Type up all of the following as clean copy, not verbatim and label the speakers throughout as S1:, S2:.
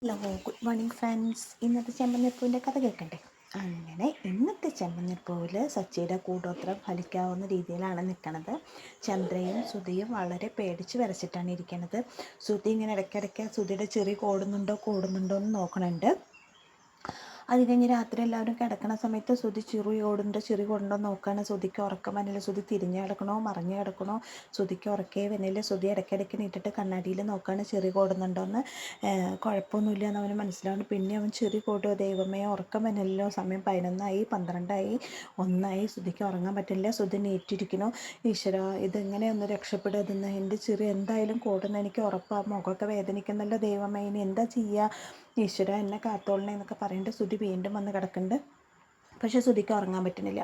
S1: Hello, good morning friends. ഇന്നത്തെ ചെമ്പനീർപ്പൂവിൻ്റെ കഥ കേൾക്കണ്ടേ? അങ്ങനെ ഇന്നത്തെ ചെമ്പനീർപ്പൂവിൽ സച്ചിയുടെ കൂടോത്രം ഫലിക്കാവുന്ന രീതിയിലാണ് നിൽക്കുന്നത്. ചന്ദ്രയും സുധിയും വളരെ പേടിച്ച് വരച്ചിട്ടാണ് ഇരിക്കുന്നത്. സുധി ഇങ്ങനെ ഇടയ്ക്കിടയ്ക്ക് സുധിയുടെ ചെറി കൂടുന്നുണ്ടോ എന്ന് നോക്കണുണ്ട്. അത് കഴിഞ്ഞ് രാത്രി എല്ലാവരും കിടക്കണ സമയത്ത് സുധി ചെറി കൂടുണ്ടോ നോക്കുകയാണ്. സുധിക്ക് ഉറക്കം വന്നില്ല. സുധി തിരിഞ്ഞ് കിടക്കണോ മറിഞ്ഞ് കിടക്കണോ, സുധിക്ക് ഉറക്കേ വന്നില്ല. സുധി ഇടയ്ക്കിടയ്ക്ക് നീട്ടിട്ട് കണ്ണാടിയിൽ നോക്കുകയാണ് ചെറി കൂടുന്നുണ്ടോയെന്ന്. കുഴപ്പമൊന്നുമില്ല എന്ന് അവന് മനസ്സിലാവുന്നു. പിന്നെ അവൻ ചെറി കൂടുക. ദൈവമേ, ഉറക്കം വന്നില്ലല്ലോ. സമയം 11 12 1 സുധിക്ക് ഉറങ്ങാൻ പറ്റില്ല. സുധി നീറ്റിരിക്കുന്നു. ഈശ്വര, ഇതെങ്ങനെ ഒന്ന് രക്ഷപ്പെടുക? എൻ്റെ ചെറി എന്തായാലും കൂടുന്ന എനിക്ക് ഉറപ്പാണ്. മുഖമൊക്കെ വേദനിക്കുന്നല്ലോ. ദൈവമേ, ഇനി എന്താ ചെയ്യുക? ഈശ്വര, എന്നെ കാത്തോളണേ എന്നൊക്കെ പറയേണ്ട സുധി വീണ്ടും വന്ന് കിടക്കുന്നുണ്ട്. പക്ഷേ സുധിക്ക് ഉറങ്ങാൻ പറ്റുന്നില്ല.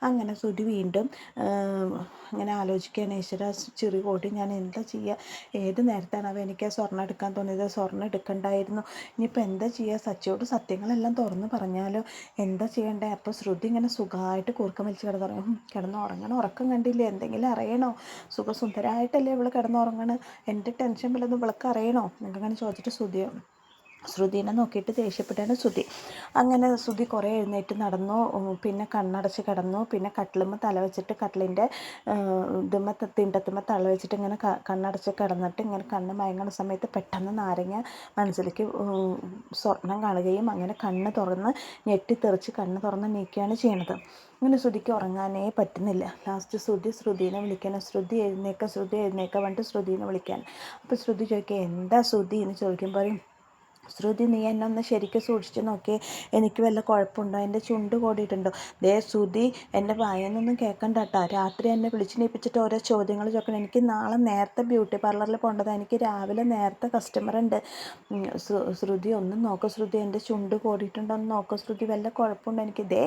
S1: അങ്ങനെ സുധി വീണ്ടും ഇങ്ങനെ ആലോചിക്കുകയാണ്. ഈശ്വര, ചെറിയ കോടി ഞാൻ എന്താ ചെയ്യുക? ഏത് നേരത്താണ് അവ എനിക്ക് സ്വർണ്ണം എടുക്കാൻ തോന്നിയത്? സ്വർണ്ണം എടുക്കണ്ടായിരുന്നു. ഇനിയിപ്പോൾ എന്താ ചെയ്യുക? സച്ചിയോട് സത്യങ്ങളെല്ലാം തുറന്ന് പറഞ്ഞാലോ? എന്താ ചെയ്യണ്ടേ? അപ്പോൾ ശ്രുതി ഇങ്ങനെ സുഖമായിട്ട് കൂർക്കം വലിച്ച് കിടന്നുറങ്ങണം. ഉറക്കം കണ്ടില്ലേ? എന്തെങ്കിലും അറിയണോ? സുഖസുന്ദരമായിട്ടല്ലേ ഇവൾ കിടന്നുറങ്ങണം. എൻ്റെ ടെൻഷൻ വല്ലതും ഇവൾക്ക് അറിയണോ എന്നൊക്കെ അങ്ങനെ ചോദിച്ചിട്ട് ശ്രുതിനെ നോക്കിയിട്ട് ദേഷ്യപ്പെട്ടാണ് സുധി. അങ്ങനെ സുധി കുറേ എഴുന്നേറ്റ് നടന്നു. പിന്നെ കണ്ണടച്ച് കിടന്നു. പിന്നെ കട്ടിലുമ്മ തല വെച്ചിട്ട് കട്ടിലിൻ്റെ തിണ്ടത്തുമ്മ തല വെച്ചിട്ട് ഇങ്ങനെ കണ്ണടച്ച് കിടന്നിട്ട് ഇങ്ങനെ കണ്ണ് മയങ്ങുന്ന സമയത്ത് പെട്ടെന്ന് നാരങ്ങ മനസ്സിലേക്ക് സ്വപ്നം കാണുകയും അങ്ങനെ കണ്ണ് തുറന്ന് ഞെട്ടിത്തെറിച്ച് കണ്ണ് തുറന്ന് നീക്കുകയാണ് ചെയ്യണത്. അങ്ങനെ ശ്രുതിക്ക് ഉറങ്ങാനേ പറ്റുന്നില്ല. ലാസ്റ്റ് ശ്രുതിനെ വിളിക്കണം. ശ്രുതി എഴുന്നേക്ക പറഞ്ഞിട്ട് ശ്രുതിനെ വിളിക്കാൻ. അപ്പോൾ ശ്രുതി ചോദിക്കുക, എന്താ ശ്രുതി എന്ന് ചോദിക്കുമ്പോൾ, ശ്രുതി, നീ എന്നെ ഒന്ന് ശരിക്കും സൂക്ഷിച്ച് നോക്കിയേ. എനിക്ക് വല്ല കുഴപ്പമുണ്ടോ? എൻ്റെ ചുണ്ട് കൂടിയിട്ടുണ്ടോ? ശ്രുതി, എൻ്റെ വായനൊന്നും കേൾക്കണ്ട കേട്ടോ. രാത്രി എന്നെ വിളിച്ച് ഓരോ ചോദ്യങ്ങൾ ചോദിക്കണം. എനിക്ക് നാളെ നേരത്തെ ബ്യൂട്ടി പാർലറിൽ പോകേണ്ടതാണ്. എനിക്ക് രാവിലെ നേരത്തെ കസ്റ്റമർ ഉണ്ട്. ശ്രുതി ഒന്ന് നോക്ക്. ശ്രുതി, എൻ്റെ ചുണ്ട് കൂടിയിട്ടുണ്ടോ എന്ന് നോക്ക്. ശ്രുതി, വല്ല കുഴപ്പമുണ്ടോ എനിക്ക്?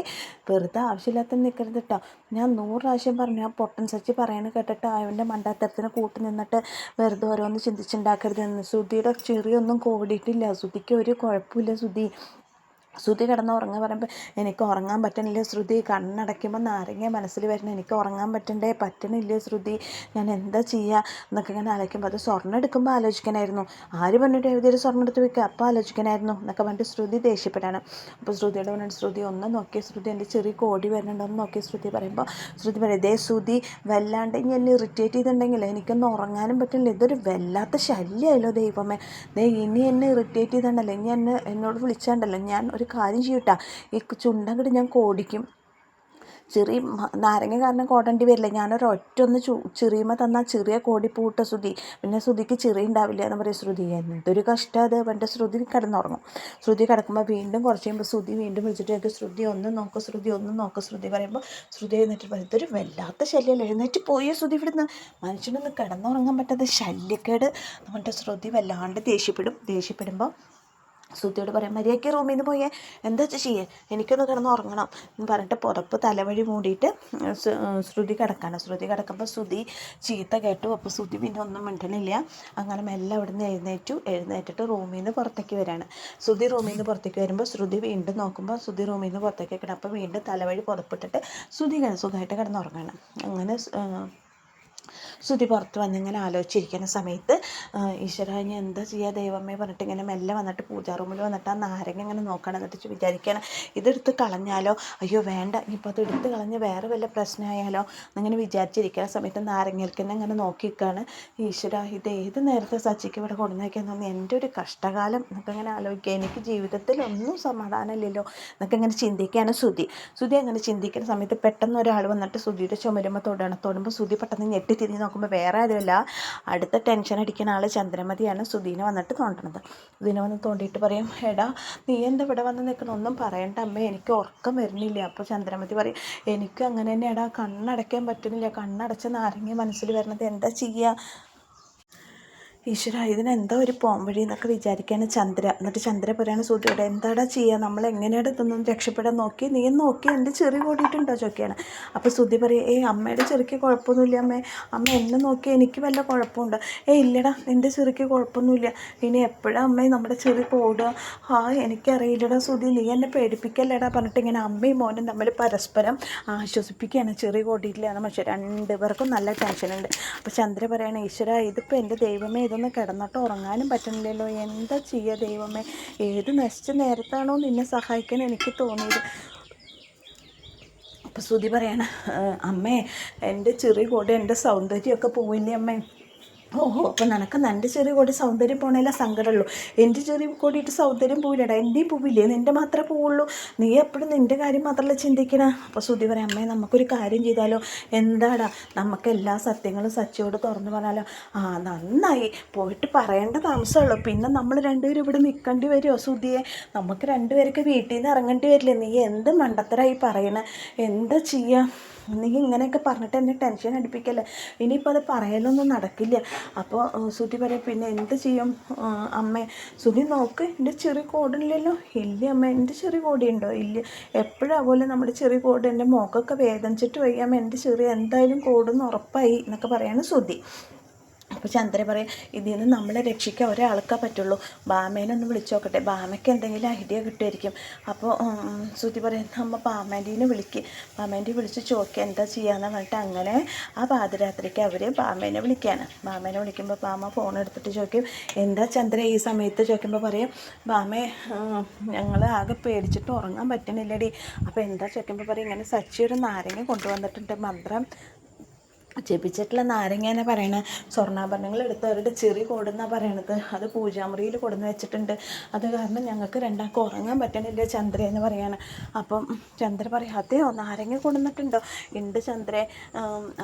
S1: വെറുതെ ആവശ്യമില്ലാത്ത നിൽക്കരുത് കേട്ടോ. ഞാൻ 100 പ്രാവശ്യം പറഞ്ഞു. ആ പൊട്ടൻ സച്ചി പറയണ കേട്ടിട്ട് അവൻ്റെ മണ്ടാത്തരത്തിന് കൂട്ട് നിന്നിട്ട് വെറുതെ ഓരോന്ന് ചിന്തിച്ചുണ്ടാക്കരുതെന്ന്. ശ്രുതിയുടെ ചെറിയൊന്നും കൂടിയിട്ടില്ല. ശ്രുതിക്ക് ഒരു കുഴപ്പമില്ല. ശ്രുതി കിടന്ന് ഉറങ്ങാൻ പറയുമ്പോൾ എനിക്ക് ഉറങ്ങാൻ പറ്റണില്ല. ശ്രുതി, കണ്ണടയ്ക്കുമ്പോൾ നാരങ്ങ മനസ്സിൽ വരണം. എനിക്ക് ഉറങ്ങാൻ പറ്റണില്ല ശ്രുതി, ഞാൻ എന്താ ചെയ്യുക എന്നൊക്കെ ഇങ്ങനെ ആലോചിക്കുമ്പോൾ, അത് സ്വർണ്ണം എടുക്കുമ്പോൾ ആലോചിക്കണമായിരുന്നു. ആര് പറഞ്ഞിട്ട് എഴുതിയൊരു സ്വർണ്ണം എടുത്ത് വയ്ക്കുക? അപ്പോൾ ആലോചിക്കണമായിരുന്നു എന്നൊക്കെ പറഞ്ഞിട്ട് ശ്രുതി ദേഷ്യപ്പെട്ടാണ്. അപ്പോൾ ശ്രുതിയോട് പറഞ്ഞിട്ട്, ശ്രുതി ഒന്ന് നോക്കിയ ശ്രുതി, എൻ്റെ ചെറിയ കോടി വരുന്നുണ്ടോ എന്ന് നോക്കിയ ശ്രുതി പറയുമ്പോൾ, ശ്രുതി പറയും, ശ്രുതി, വല്ലാണ്ട് ഇനി എന്നെ ഇറിറ്റേറ്റ് ചെയ്തിട്ടുണ്ടെങ്കിൽ എനിക്കൊന്നും ഉറങ്ങാനും പറ്റില്ല. ഇതൊരു വല്ലാത്ത ശല്യമായല്ലോ ദൈവമേ. ഇനി എന്നെ ഇറിറ്റേറ്റ് ചെയ്തിട്ടുണ്ടല്ലോ, ഇനി എന്നോട് വിളിച്ചാണ്ടല്ലോ, ഞാൻ ഒരു കാര്യം ചെയ്യട്ടാ, ഈ ചുണ്ടങ്ങോട്ട് ഞാൻ കോടിക്കും. ചെറിയ നാരങ്ങ കാരണം കോടേണ്ടി വരില്ല. ഞാനൊരൊറ്റൊന്ന് ചെറിയമ്മ തന്നാൽ ചെറിയ കോടിപ്പൂട്ട ശ്രുതി, പിന്നെ ശ്രുതിക്ക് ചെറിയ ഉണ്ടാവില്ല എന്ന് പറയും. ശ്രുതി, എന്തൊരു കഷ്ടം അത്. എൻ്റെ ശ്രുതി കിടന്നുറങ്ങും. ശ്രുതി കിടക്കുമ്പോൾ വീണ്ടും കുറച്ച് കഴിയുമ്പോൾ ശ്രുതി വീണ്ടും വിളിച്ചിട്ട്, ശ്രുതി ഒന്ന് നോക്ക്. ശ്രുതി പറയുമ്പോൾ ശ്രുതി എഴുന്നേറ്റ് പറയും, ഇതൊരു വല്ലാത്ത ശല്യമല്ലേ, എഴുന്നേറ്റ് പോയ ശ്രുതി ഇവിടുന്ന്, മനുഷ്യനൊന്ന് കിടന്നുറങ്ങാൻ പറ്റാത്ത ശല്യക്കേട് എന്നിട്ട് ശ്രുതി വല്ലാണ്ട് ദേഷ്യപ്പെടുമ്പോൾ ശ്രുതിയോട് പറയാം, മര്യാദയ്ക്ക് റൂമിൽ നിന്ന് പോയേ, എന്താ ചെയ്യേ, എനിക്കൊന്ന് കിടന്ന് ഉറങ്ങണം എന്ന് പറഞ്ഞിട്ട് പുറപ്പ് തലവഴി മൂടിയിട്ട് ശ്രുതി കിടക്കുമ്പോൾ ശ്രുതി ചീത്ത കേട്ടു. അപ്പോൾ ശ്രുതി പിന്നെ ഒന്നും മിണ്ടണില്ല. അങ്ങനെ മെല്ലെ അവിടെ നിന്ന് എഴുന്നേറ്റിട്ട് റൂമിൽ നിന്ന് പുറത്തേക്ക് വരികയാണ്. ശ്രുതി റൂമിൽ നിന്ന് പുറത്തേക്ക് വരുമ്പോൾ ശ്രുതി വീണ്ടും നോക്കുമ്പോൾ ശ്രുതി റൂമിൽ നിന്ന് പുറത്തേക്ക് വെക്കണം. അപ്പോൾ വീണ്ടും തലവഴി പുറപ്പെട്ടിട്ട് ശ്രുതി സുഖമായിട്ട് കിടന്നുറങ്ങണം. അങ്ങനെ ശ്രുതി പുറത്ത് വന്നിങ്ങനെ ആലോചിച്ചിരിക്കുന്ന സമയത്ത്, ഈശ്വര, ഇനി എന്താ ചെയ്യുക ദൈവമേ പറഞ്ഞിട്ട് ഇങ്ങനെ മെല്ലെ വന്നിട്ട് പൂജാ റൂമിൽ വന്നിട്ട് ആ നാരങ്ങ ഇങ്ങനെ നോക്കണം. എന്നിട്ട് വിചാരിക്കണം, ഇതെടുത്ത് കളഞ്ഞാലോ? അയ്യോ വേണ്ട, ഇനിയിപ്പോൾ അത് എടുത്ത് കളഞ്ഞ് വേറെ വല്ല പ്രശ്നമായാലോ എന്നിങ്ങനെ വിചാരിച്ചിരിക്കുന്ന സമയത്ത് നാരങ്ങയ്ക്ക് തന്നെ ഇങ്ങനെ നോക്കിയിരിക്കുകയാണ്. ഈശ്വര, ഇത് ഏത് നേരത്തെ സച്ചിക്ക് ഇവിടെ കൊണ്ടുവന്നേക്കാൻ തോന്നി, എൻ്റെ ഒരു കഷ്ടകാലം എന്നൊക്കെ ഇങ്ങനെ ആലോചിക്കുക. എനിക്ക് ജീവിതത്തിൽ ഒന്നും സമാധാനമില്ലല്ലോ എന്നൊക്കെ ഇങ്ങനെ ചിന്തിക്കുകയാണ് ശ്രുതി അങ്ങനെ ചിന്തിക്കുന്ന സമയത്ത് പെട്ടെന്ന് ഒരാൾ വന്നിട്ട് ശ്രുതിയുടെ ചുമരുമ്പോൾ തൊടുമ്പോൾ ശ്രുതി പെട്ടെന്ന് ഞെട്ടി തിരിഞ്ഞ് നോക്കുമ്പോൾ വേറെ ആരുമല്ല, അടുത്ത ടെൻഷൻ അടിക്കുന്ന ആൾ ചന്ദ്രമതിയാണ് ശ്രുതിനെ വന്നിട്ട് തോണ്ടണത്. ശ്രുതിനെ വന്ന് തോണ്ടിയിട്ട് പറയും, എടാ നീ എന്താ ഇവിടെ വന്ന് നിൽക്കണം? ഒന്നും പറയണ്ട അമ്മേ, എനിക്ക് ഉറക്കം വരുന്നില്ല. അപ്പോൾ ചന്ദ്രമതി പറയും, എനിക്ക് അങ്ങനെ തന്നെ എടാ, കണ്ണടയ്ക്കാൻ പറ്റുന്നില്ല. കണ്ണടച്ച നാരങ്ങ മനസ്സിൽ വരണത്, എന്താ ചെയ്യുക? ഈശ്വര, ഇതിനെന്താ ഒരു പോംവഴി എന്നൊക്കെ വിചാരിക്കുകയാണ് ചന്ദ്ര. എന്നിട്ട് ചന്ദ്ര പറയാണ് ശ്രുതിയോടെ, എന്താടാ ചെയ്യുക, നമ്മൾ എങ്ങനെയാണ് ഇതൊന്നും രക്ഷപ്പെടാൻ നോക്കി, നീ നോക്കി എൻ്റെ ചെറി കൂടിയിട്ടുണ്ടോ ചോദിക്കുകയാണ്. അപ്പോൾ ശ്രുതി പറയും, അമ്മയുടെ ചെറിക്ക് കുഴപ്പമൊന്നുമില്ല അമ്മ എന്നെ നോക്കി, എനിക്ക് വല്ല കുഴപ്പമുണ്ടോ? ഇല്ലടാ, നിൻ്റെ ചെറിക്ക് കുഴപ്പമൊന്നുമില്ല. ഇനി എപ്പോഴാണ് അമ്മേ നമ്മുടെ ചെറി കൂടുക? എനിക്കറിയില്ലടാ ശ്രുതി, നീ എന്നെ പേടിപ്പിക്കല്ലേടാ പറഞ്ഞിട്ട് ഇങ്ങനെ അമ്മയും മോനും തമ്മിൽ പരസ്പരം ആശ്വസിപ്പിക്കുകയാണ്. ചെറി കൂടിയിട്ടില്ല എന്ന്. പക്ഷേ രണ്ടുപേർക്കും നല്ല ടെൻഷനുണ്ട്. അപ്പോൾ ചന്ദ്ര പറയാണ്, ഈശ്വര, ഇതിപ്പോൾ എൻ്റെ ദൈവമേ, ഇതൊന്ന് കിടന്നിട്ട് ഉറങ്ങാനും പറ്റണില്ലല്ലോ, എന്താ ചെയ്യുക ദൈവമേ, ഏത് നശിച്ച നേരത്താണോ നിന്നെ സഹായിക്കാൻ എനിക്ക് തോന്നിയത്. അപ്പോൾ ശ്രുതി പറയണ, അമ്മേ എൻ്റെ ചെറിയ കൂടെ എൻ്റെ സൗന്ദര്യമൊക്കെ പോവില്ലേ അമ്മേ. ഓഹോ, അപ്പോൾ നിനക്ക് എൻ്റെ ചെറിയ കൂടി സൗന്ദര്യം പോണേല സങ്കടമുള്ളൂ. എൻ്റെ ചെറിയ കൂടിയിട്ട് സൗന്ദര്യം പോവില്ലടാ, എൻ്റെയും പോവില്ലേ, നിൻ്റെ മാത്രമേ പോവുള്ളൂ. നീ എപ്പോഴും നിൻ്റെ കാര്യം മാത്രമല്ല ചിന്തിക്കണ. അപ്പോൾ ശ്രുതി പറയാം, അമ്മേ നമുക്കൊരു കാര്യം ചെയ്താലോ. എന്താടാ, നമുക്ക് എല്ലാ സത്യങ്ങളും സച്ചിയോട് തുറന്നു പറഞ്ഞാലോ. നന്നായി, പോയിട്ട് പറയേണ്ട താമസമുള്ളൂ. പിന്നെ നമ്മൾ രണ്ടുപേരും ഇവിടെ നിൽക്കേണ്ടി വരുമോ ശ്രുതിയെ? നമുക്ക് രണ്ടുപേർക്ക് വീട്ടിൽ നിന്ന് ഇറങ്ങേണ്ടി വരില്ലേ? നീ എന്ത് മണ്ടത്തരായി പറയണേ, എന്താ ചെയ്യുക? നീ ഇങ്ങനെയൊക്കെ പറഞ്ഞിട്ട് എന്നെ ടെൻഷൻ അടുപ്പിക്കല്ലേ, ഇനിയിപ്പോൾ അത് പറയലൊന്നും നടക്കില്ല. അപ്പോൾ ശ്രുതി പറയാം, പിന്നെ എന്ത് ചെയ്യും അമ്മേ? ശ്രുതി നോക്ക്, എൻ്റെ ചെറിയ കോടില്ലല്ലോ. ഇല്ല അമ്മ, എൻ്റെ ചെറിയ കോടിയുണ്ടോ? ഇല്ല. എപ്പോഴും അതുപോലെ നമ്മുടെ ചെറിയ കോട്, എൻ്റെ മുഖമൊക്കെ വേദനിച്ചിട്ട് വയ്യാമ്മ, എൻ്റെ ചെറിയ എന്തായാലും കോടെന്ന് ഉറപ്പായി എന്നൊക്കെ പറയാണ് ശ്രുതി. അപ്പോൾ ചന്ദ്ര പറയും, ഇതിൽ നിന്ന് നമ്മളെ രക്ഷിക്കാൻ ഒരാൾക്കേ പറ്റുള്ളൂ, ബാമേനൊന്ന് വിളിച്ചു നോക്കട്ടെ, ബാമയ്ക്ക് എന്തെങ്കിലും ഐഡിയ കിട്ടുമായിരിക്കും. അപ്പോൾ ശ്രുതി പറയും, നമ്മൾ ബാമേൻ്റെനെ ബാമേൻ്റെ വിളിച്ച് ചോദിക്കുക എന്താ ചെയ്യാന്ന് പറഞ്ഞിട്ട് അങ്ങനെ ആ പാതിരാത്രിക്ക് അവർ ബാമേനെ വിളിക്കുകയാണ്. ബാമേനെ വിളിക്കുമ്പോൾ ബാമ ഫോൺ എടുത്തിട്ട് ചോദിക്കും, എന്താ ചന്ദ്ര ഈ സമയത്ത് ചോദിക്കുമ്പോൾ പറയും, ബാമേ ഞങ്ങൾ ആകെ പേടിച്ചിട്ട് ഉറങ്ങാൻ പറ്റണില്ലടി. അപ്പോൾ എന്താ ചോദിക്കുമ്പോൾ പറയും, ഇങ്ങനെ സച്ചി ഒരു നാരങ്ങ കൊണ്ടുവന്നിട്ടുണ്ട്, മന്ത്രം ജപിച്ചിട്ടുള്ള നാരങ്ങ പറയണത്, സ്വർണ്ണാഭരണങ്ങൾ എടുത്ത് അവരുടെ ചെറിയ കൊടുന്നാണ് പറയണത്, അത് പൂജാമുറിയിൽ കൊടുന്ന് വെച്ചിട്ടുണ്ട്, അത് കാരണം ഞങ്ങൾക്ക് രണ്ടാൾക്ക് ഉറങ്ങാൻ പറ്റണില്ല ചന്ദ്ര എന്ന് പറയാണ്. അപ്പം ചന്ദ്ര പറയും, അതെയോ നാരങ്ങ കൊടുന്നിട്ടുണ്ടോ? ഉണ്ട് ചന്ദ്രേ,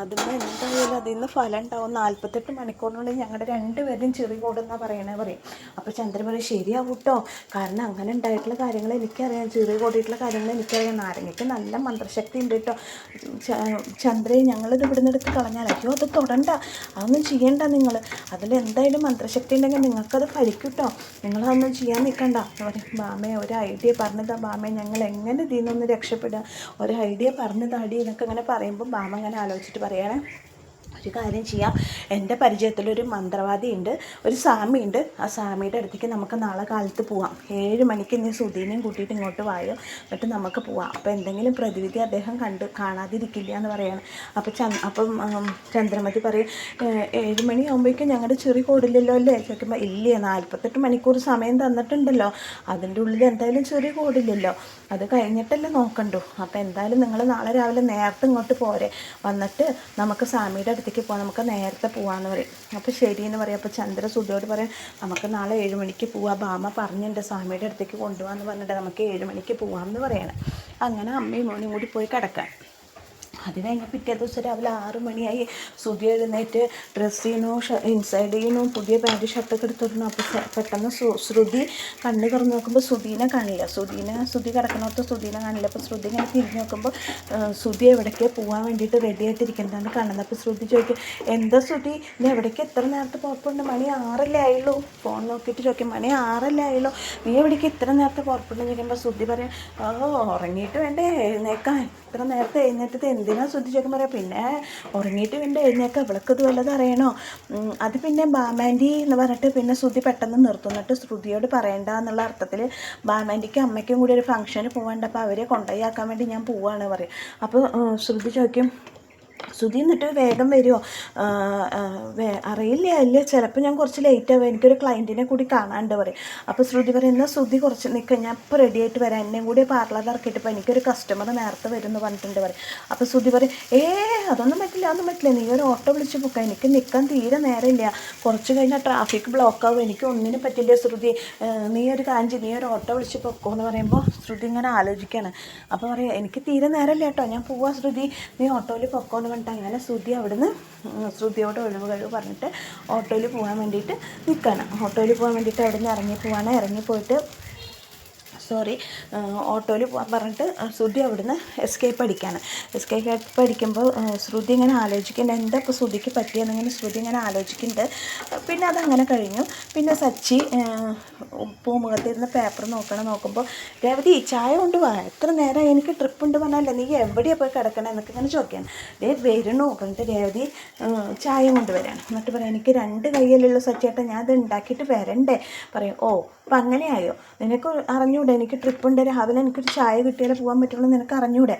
S1: അതിന് എന്തായാലും അതിൽ നിന്ന് ഫലം ഉണ്ടാവും, 48 മണിക്കൂറിനുള്ളിൽ ഞങ്ങളുടെ രണ്ടുപേരും ചെറിയ കൊടുന്നാണ് പറയും. അപ്പോൾ ചന്ദ്ര പറയും, ശരിയാവും കേട്ടോ, കാരണം അങ്ങനെ ഉണ്ടായിട്ടുള്ള കാര്യങ്ങൾ എനിക്കറിയാം, ചെറിയ കൂടിയിട്ടുള്ള കാര്യങ്ങൾ എനിക്കറിയാം, നാരങ്ങയ്ക്ക് നല്ല മന്ത്രശക്തി ഉണ്ട് കേട്ടോ. ചന്ദ്രയെ ഞങ്ങളിത് ഇവിടുന്ന് എടുത്ത് കളഞ്ഞാൽ, അയ്യോ അത് തൊടണ്ട, അതൊന്നും ചെയ്യണ്ട, നിങ്ങൾ അതിലെന്തായാലും മന്ത്രശക്തി ഉണ്ടെങ്കിൽ നിങ്ങൾക്കത് ഫലിക്കും കേട്ടോ, നിങ്ങളതൊന്നും ചെയ്യാൻ നിൽക്കണ്ട എന്ന് പറയും. ബാമേ ഒരു ഐഡിയ പറഞ്ഞതാ ബാമേ, ഞങ്ങൾ എങ്ങനെ ഇതിൽ നിന്നൊന്ന് രക്ഷപ്പെടുക, ഒരു ഐഡിയ പറഞ്ഞതാടി എന്നൊക്കെ ഇങ്ങനെ പറയുമ്പോൾ ബാമ അങ്ങനെ ആലോചിച്ചിട്ട് പറയണേ, ഒരു കാര്യം ചെയ്യാം, എൻ്റെ പരിചയത്തിലൊരു മന്ത്രവാദിയുണ്ട്, ഒരു സ്വാമിയുണ്ട്, ആ സ്വാമിയുടെ അടുത്തേക്ക് നമുക്ക് നാളെ കാലത്ത് പോവാം, 7 മണിക്ക് നീ സുധീനെയും കൂട്ടിയിട്ട് ഇങ്ങോട്ട് വായോ, എന്നിട്ട് നമുക്ക് പോവാം, അപ്പോൾ എന്തെങ്കിലും പ്രതിവിധി അദ്ദേഹം കാണാതിരിക്കില്ല എന്ന് പറയാണ്. അപ്പം ചന്ദ്രമതി പറയും, 7 മണിയാകുമ്പോഴേക്കും ഞങ്ങളുടെ ചെറിയ കോടില്ലല്ലോ അല്ലേ ചോദിക്കുമ്പോൾ, ഇല്ലേ 48 മണിക്കൂർ സമയം തന്നിട്ടുണ്ടല്ലോ, അതിൻ്റെ ഉള്ളിൽ എന്തായാലും ചെറിയ കോടില്ലല്ലോ, അത് കഴിഞ്ഞിട്ടല്ലേ നോക്കണ്ടു. അപ്പോൾ എന്തായാലും നിങ്ങൾ നാളെ രാവിലെ നേരത്തെ ഇങ്ങോട്ട് പോരെ, വന്നിട്ട് നമുക്ക് സ്വാമിയുടെ അടുത്തേക്ക് പോകാം, നമുക്ക് നേരത്തെ പോകാമെന്ന് പറയും. അപ്പോൾ ശരിയെന്ന് പറയും. അപ്പോൾ ചന്ദ്ര സുധയോട് പറയും, നമുക്ക് നാളെ 7 മണിക്ക് പോവാം, ബാമ പറഞ്ഞിട്ടുണ്ട് സ്വാമിയുടെ അടുത്തേക്ക് കൊണ്ടുപോകാമെന്ന് പറഞ്ഞിട്ട് നമുക്ക് 7 മണിക്ക് പോകാമെന്ന് പറയണം. അങ്ങനെ അമ്മയും മോനും കൂടി പോയി കിടക്കാൻ. അത് കഴിഞ്ഞ് പിറ്റേ ദിവസം രാവിലെ 6 മണിയായി. ശ്രുതി എഴുന്നേറ്റ് ഡ്രസ്സ് ചെയ്യണു, ഇൻസൈഡ് ചെയ്യണു, പുതിയ പാൻറ്റ് ഷർട്ടൊക്കെ എടുത്തിടണം. അപ്പോൾ പെട്ടെന്ന് ശ്രുതി കണ്ണ് തുറന്ന് നോക്കുമ്പോൾ ശ്രുതിനെ കാണില്ല. ശ്രുതി കിടക്കണോട്ട് ശ്രുതിനെ കാണില്ല. അപ്പോൾ ശ്രുതി ഇങ്ങനെ തിരിഞ്ഞ് നോക്കുമ്പോൾ ശ്രുതി എവിടേക്ക് പോകാൻ വേണ്ടിയിട്ട് റെഡി ആയിട്ടിരിക്കുന്നതാണ് കാണുന്നത്. അപ്പോൾ ശ്രുതി ചോദിക്കും, എന്താ ശ്രുതി നീ എവിടേക്ക് എത്ര നേരത്തെ പുറപ്പെടുണ്ട്, മണി 6 ആയുള്ളൂ. ഫോൺ നോക്കിയിട്ട് ചോദിക്കും, മണി 6 ആയുള്ളൂ, നീ എവിടേക്ക് ഇത്ര നേരത്തെ പുറപ്പെടുന്നു ചോദിക്കുമ്പോൾ ശ്രുതി പറയും, ഉറങ്ങിയിട്ട് വേണ്ടേ എഴുന്നേക്കാൻ, ഇത്ര നേരത്തെ എഴുന്നേറ്റത് എന്തിനാ ശ്രുതി ചോദിക്കാൻ പറയാം, പിന്നെ ഉറങ്ങിയിട്ട് വേണ്ട എഴുന്നേക്കാൻ, ഇവൾക്കത് വല്ലതും അറിയണോ, അത് പിന്നെ ബാമാൻറ്റി എന്ന് പറഞ്ഞിട്ട് പിന്നെ ശ്രുതി പെട്ടെന്ന് നിർത്തുന്നിട്ട് ശ്രുതിയോട് പറയണ്ട എന്നുള്ള അർത്ഥത്തിൽ ബാമാൻറ്റിക്കും അമ്മയ്ക്കും കൂടി ഒരു ഫംഗ്ഷന് പോകാണ്ട്, അപ്പോൾ അവരെ കൊണ്ടുപോയി ആക്കാൻ വേണ്ടി ഞാൻ പോവാണ് പറയും. അപ്പോൾ ശ്രുതി ചോദിക്കും, ശ്രുതി എന്നിട്ട് വേഗം വരുമോ, അറിയില്ല ചിലപ്പോൾ ഞാൻ കുറച്ച് ലേറ്റ് ആവും, എനിക്കൊരു ക്ലയൻറ്റിനെ കൂടി കാണാണ്ട് പറയും. അപ്പോൾ ശ്രുതി പറയും, എന്നാൽ ശ്രുതി കുറച്ച് നിൽക്കുക, ഞാൻ ഇപ്പോൾ റെഡി ആയിട്ട് വരാം, എന്നെയും കൂടി പാർലറിൽ ഇറക്കിയിട്ട് ഇപ്പോൾ എനിക്കൊരു കസ്റ്റമർ നേരത്തെ വരും എന്ന് പറഞ്ഞിട്ടുണ്ട് പറയും. അപ്പോൾ ശ്രുതി പറയും, അതൊന്നും പറ്റില്ല, നീ ഒരു ഓട്ടോ വിളിച്ച് പോക്കാം, എനിക്ക് നിൽക്കാൻ തീരെ നേരമില്ല, കുറച്ച് കഴിഞ്ഞാൽ ട്രാഫിക് ബ്ലോക്ക് ആവും, എനിക്ക് ഒന്നിനും പറ്റില്ല ശ്രുതി, നീ ഒരു ഓട്ടോ വിളിച്ച് പൊക്കോ എന്ന് പറയുമ്പോൾ ശ്രുതി ഇങ്ങനെ ആലോചിക്കുകയാണ്. അപ്പോൾ പറയും, എനിക്ക് തീരെ നേരമില്ല കേട്ടോ, ഞാൻ പോവാം ശ്രുതി, നീ ഓട്ടോയിൽ പൊക്കോ എന്ന് പറഞ്ഞിട്ട് അങ്ങനെ ശ്രുതി അവിടുന്ന് ശ്രുതിയോട് ഒഴിവ് പറഞ്ഞിട്ട് ഓട്ടോയിൽ പോകാൻ വേണ്ടിയിട്ട് നിൽക്കുകയാണ്. ഓട്ടോയിൽ പോകാൻ വേണ്ടിയിട്ട് അവിടെ നിന്ന് ഇറങ്ങിപ്പോയിട്ട് ഓട്ടോയിൽ പോകാൻ പറഞ്ഞിട്ട് ശ്രുതി അവിടുന്ന് എസ്കേപ്പ് അടിക്കുമ്പോൾ ശ്രുതി ഇങ്ങനെ ആലോചിക്കുന്നുണ്ട്, എന്താ ഇപ്പോൾ ശ്രുതിക്ക് പറ്റിയെന്നിങ്ങനെ ശ്രുതി ഇങ്ങനെ ആലോചിക്കുന്നുണ്ട്. പിന്നെ അതങ്ങനെ കഴിഞ്ഞു. പിന്നെ സച്ചി പൂമുഖത്തിരുന്ന് പേപ്പർ നോക്കുമ്പോൾ, രേവതി ചായ കൊണ്ടുപോവാ, എത്ര നേരം എനിക്ക് ട്രിപ്പ് ഉണ്ട് പറഞ്ഞാലേ, നീ എവിടെയാണ് പോയി കിടക്കണേ എന്നൊക്കെ ഇങ്ങനെ ചോദിക്കുകയാണ്. വരണു പറഞ്ഞിട്ട് രേവതി ചായ കൊണ്ടുവരാണ്. എന്നിട്ട് പറയാം, എനിക്ക് 2 കയ്യിലുള്ള സച്ചിയേട്ടൻ, ഞാൻ അത് ഉണ്ടാക്കിയിട്ട് വരണ്ടേ പറയും. അപ്പം അങ്ങനെയായോ? നിനക്ക് അറിഞ്ഞൂടെ എനിക്ക് ട്രിപ്പുണ്ട്, രാവിലെ എനിക്കൊരു ചായ കിട്ടിയാലേ പോകാൻ പറ്റുള്ളൂ, നിനക്ക് അറിഞ്ഞൂടെ?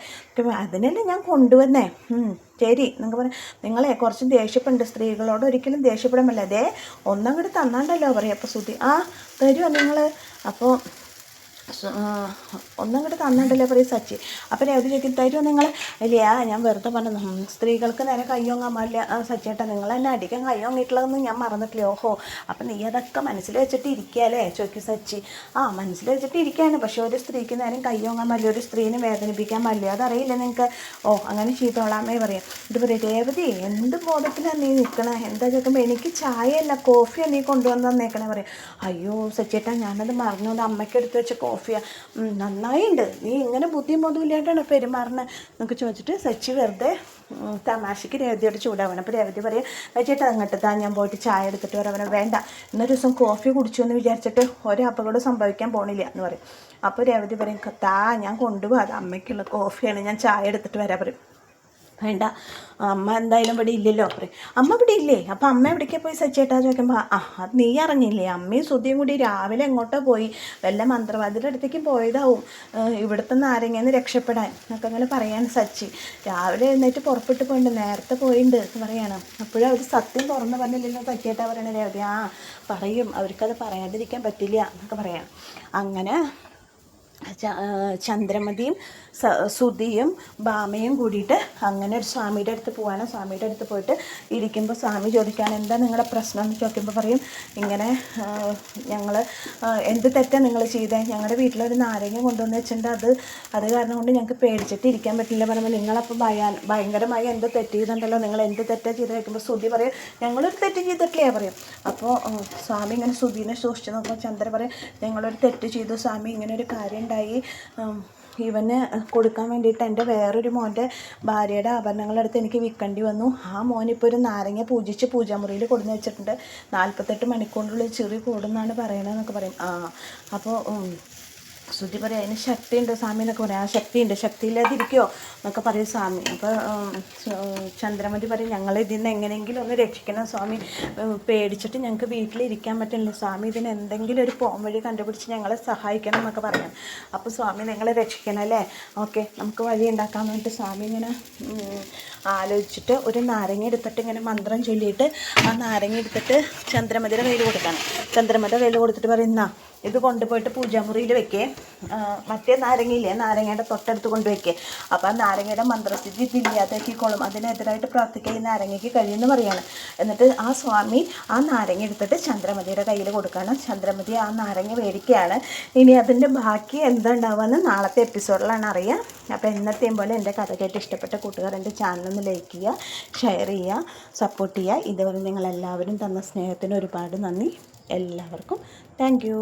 S1: അതിനല്ലേ ഞാൻ കൊണ്ടുവന്നേ. ശരി നിങ്ങൾക്ക് പറയാം. നിങ്ങളെ കുറച്ച് ദേഷ്യപ്പെടുന്നുണ്ട്, സ്ത്രീകളോട് ഒരിക്കലും ദേഷ്യപ്പെടാൻ പറ്റില്ല. അതേ ഒന്നങ്ങോട്ട് തന്നാണ്ടല്ലോ പറയും. അപ്പോൾ ശ്രുതി തരുമോ നിങ്ങൾ? അപ്പോൾ ഒന്നങ്ങോട്ട് തന്നിട്ടല്ലേ പറയും സച്ചി. അപ്പോൾ രേവതി ചോദിക്കും തരുമോ നിങ്ങൾ? ഇല്ല ഞാൻ വെറുതെ പറഞ്ഞു, സ്ത്രീകൾക്ക് നേരെ കയ്യോങ്ങാൻ പാടില്ല സച്ചേട്ടാ, നിങ്ങൾ എന്നെ അടിക്കാൻ കയ്യോങ്ങിയിട്ടുള്ളതൊന്നും ഞാൻ മറന്നിട്ടില്ല. ഓഹോ അപ്പം നീ അതൊക്കെ മനസ്സിൽ വെച്ചിട്ട് ഇരിക്കുകയല്ലേ ചോദിക്കും സച്ചി. മനസ്സിൽ വെച്ചിട്ട് ഇരിക്കുകയാണ്, പക്ഷേ ഒരു സ്ത്രീക്ക് നേരം കയ്യോങ്ങാൻ പാടില്ല, ഒരു സ്ത്രീനെ വേദനിപ്പിക്കാൻ പാടില്ല, അതറിയില്ല നിങ്ങൾക്ക്? അങ്ങനെ ചെയ്തോളാമേ പറയും. ഇത് പറയും രേവതി എന്ത് ബോധത്തിലാണ് നീ നിൽക്കണേ? എന്താ ചോദിക്കുമ്പോൾ എനിക്ക് ചായയല്ല കോഫിയാണ് നീ കൊണ്ടുവന്ന് തന്നേക്കണേ പറയും. അയ്യോ സച്ചേട്ടാ ഞാനത് മറന്നു, അത് അമ്മയ്ക്ക് എടുത്ത് വെച്ച കോഫിയാ. നന്നായിട്ടുണ്ട്, നീ ഇങ്ങനെ ബുദ്ധിയും ബോധവും ഇല്ലാണ്ടാണ് പെരുമാറുന്നത് എന്നൊക്കെ ചോദിച്ചിട്ട് സച്ചി വെറുതെ തമാശയ്ക്ക് രേവതിയോട് ചൂടാവണം. അപ്പോൾ രേവതി പറയും ചേട്ടാ അങ്ങോട്ട് താ, ഞാൻ പോയിട്ട് ചായ എടുത്തിട്ട് വരാൻ. വേണ്ട, ഇന്നൊരു ദിവസം കോഫി കുടിച്ചു എന്ന് വിചാരിച്ചിട്ട് ഒരു അപകടം സംഭവിക്കാൻ പോണില്ല എന്ന് പറയും. അപ്പോൾ രേവതി പറയും ഞാൻ കൊണ്ടുപോകാം, അത് അമ്മയ്ക്കുള്ള കോഫിയാണ്, ഞാൻ ചായ എടുത്തിട്ട് വരാൻ പറയും. വേണ്ട, അമ്മ എന്തായാലും ഇവിടെ ഇല്ലല്ലോ പറയും. അമ്മ ഇവിടെ ഇല്ലേ? അപ്പം അമ്മ എവിടേക്കാണ് പോയി സച്ചേട്ടാ ചോദിക്കുമ്പോൾ അത് നീ അറിഞ്ഞില്ലേ, അമ്മയും ശ്രുതിയും കൂടി രാവിലെ എങ്ങോട്ടോ പോയി, വല്ല മന്ത്രവാദിയുടെ അടുത്തേക്കും പോയതാവും ഇവിടുത്തെ നാരങ്ങയെന്ന് രക്ഷപ്പെടാൻ എന്നൊക്കെ അങ്ങനെ പറയാണ് സച്ചി. രാവിലെ എഴുന്നേറ്റ് പുറപ്പെട്ട് പോയിട്ടുണ്ട്, നേരത്തെ പോയിട്ടുണ്ട് എന്ന് പറയണം. അപ്പോഴും അവർ സത്യം തുറന്ന് പറഞ്ഞില്ലല്ലോ സച്ചേട്ടാ പറയണ രേവതി. പറയും, അവർക്കത് പറയാതിരിക്കാൻ പറ്റില്ല എന്നൊക്കെ പറയാം. അങ്ങനെ ചന്ദ്രമതിയും ശ്രുതിയും ഭാമയും കൂടിയിട്ട് അങ്ങനെ ഒരു സ്വാമിയുടെ അടുത്ത് പോവാണ്. സ്വാമിയുടെ അടുത്ത് പോയിട്ട് ഇരിക്കുമ്പോൾ സ്വാമി ചോദിക്കുകയാണ് എന്താ നിങ്ങളുടെ പ്രശ്നം എന്ന് ചോദിക്കുമ്പോൾ പറയും ഇങ്ങനെ ഞങ്ങൾ എന്ത് തെറ്റാണ് നിങ്ങൾ ചെയ്തത്, ഞങ്ങളുടെ വീട്ടിലൊരു നാരങ്ങ കൊണ്ടുവന്ന് വെച്ചിട്ടുണ്ട്, അത് കാരണം കൊണ്ട് ഞങ്ങൾക്ക് പേടിച്ചിട്ട് ഇരിക്കാൻ പറ്റില്ല പറയുമ്പോൾ നിങ്ങളപ്പോൾ ഭയങ്കരമായി എന്ത് തെറ്റ് ചെയ്തിട്ടുണ്ടല്ലോ, നിങ്ങൾ എന്ത് തെറ്റാണ് ചെയ്ത് വയ്ക്കുമ്പോൾ ശ്രുതി പറയും ഞങ്ങളൊരു തെറ്റ് ചെയ്തിട്ടില്ലേ പറയും. അപ്പോൾ സ്വാമി ഇങ്ങനെ ശ്രുതിനെ സൂക്ഷിച്ച് നോക്കുമ്പോൾ ചന്ദ്ര പറയും ഞങ്ങളൊരു തെറ്റ് ചെയ്തു സ്വാമി, ഇങ്ങനെ ഒരു കാര്യം ഉണ്ടായി, ഇവന് കൊടുക്കാൻ വേണ്ടിയിട്ട് എൻ്റെ വേറൊരു മോൻ്റെ ഭാര്യയുടെ ആഭരണങ്ങളെടുത്ത് എനിക്ക് വിൽക്കേണ്ടി വന്നു. ആ മോനിപ്പോൾ ഒരു നാരങ്ങ പൂജിച്ച് പൂജാമുറിയിൽ കൊടുന്ന് വെച്ചിട്ടുണ്ട്, 48 മണിക്കൂറിനുള്ളിൽ ചെറിയ കൂടുന്നാണ് പറയണതെന്നൊക്കെ പറയും. അപ്പോൾ ശ്രുതി പറയും അതിന് ശക്തിയുണ്ട് സ്വാമി എന്നൊക്കെ പറയും. ശക്തിയുണ്ട്, ശക്തിയില്ലാതിരിക്കുമോ എന്നൊക്കെ പറയും സ്വാമി. അപ്പോൾ ചന്ദ്രമതി പറയും ഞങ്ങൾ ഇതിന് എങ്ങനെയെങ്കിലും ഒന്ന് രക്ഷിക്കണം സ്വാമി, പേടിച്ചിട്ട് ഞങ്ങൾക്ക് വീട്ടിലിരിക്കാൻ പറ്റില്ല സ്വാമി, ഇതിന് എന്തെങ്കിലും ഒരു വഴി കണ്ടുപിടിച്ച് ഞങ്ങളെ സഹായിക്കണം എന്നൊക്കെ പറയാം. അപ്പോൾ സ്വാമി ഞങ്ങളെ രക്ഷിക്കണം അല്ലേ, ഓക്കെ നമുക്ക് വഴി ഉണ്ടാക്കാൻ വേണ്ടിയിട്ട് സ്വാമി ഇങ്ങനെ ആലോചിച്ചിട്ട് ഒരു നാരങ്ങ എടുത്തിട്ട് ഇങ്ങനെ മന്ത്രം ചൊല്ലിയിട്ട് ആ നാരങ്ങ എടുത്തിട്ട് ചന്ദ്രമതിയുടെ കയ്യിൽ കൊടുക്കണം. ചന്ദ്രമതിയുടെ കയ്യിൽ കൊടുത്തിട്ട് പറയുന്ന ഇത് കൊണ്ടുപോയിട്ട് പൂജാമുറിയിൽ വെക്കേ, മറ്റേ നാരങ്ങയില്ലേ നാരങ്ങയുടെ തൊട്ടടുത്ത് കൊണ്ടുവയ്ക്കേ, അപ്പോൾ ആ നാരങ്ങയുടെ മന്ത്രസ്ഥിതി ഇല്ലാതാക്കിക്കോളും, അതിനെതിരായിട്ട് പ്രാർത്ഥിക്കാൻ ഈ നാരങ്ങയ്ക്ക് കഴിയുമെന്ന് പറയാണ്. എന്നിട്ട് ആ സ്വാമി ആ നാരങ്ങ എടുത്തിട്ട് ചന്ദ്രമതിയുടെ കയ്യിൽ കൊടുക്കുകയാണ്. ചന്ദ്രമതി ആ നാരങ്ങ മേടിക്കുകയാണ്. ഇനി അതിൻ്റെ ബാക്കി എന്താ ഉണ്ടാവുകയെന്ന് നാളത്തെ എപ്പിസോഡിലാണ് അറിയുക. അപ്പോൾ എന്നത്തെയും പോലെ എൻ്റെ കഥ കേട്ട് ഇഷ്ടപ്പെട്ട കൂട്ടുകാർ എൻ്റെ ചാനലൊന്ന് ലൈക്ക് ചെയ്യുക, ഷെയർ ചെയ്യുക, സപ്പോർട്ട് ചെയ്യുക. ഇതുവരെ നിങ്ങളെല്ലാവരും തന്ന സ്നേഹത്തിന് ഒരുപാട് നന്ദി. എല്ലാവർക്കും താങ്ക് യു.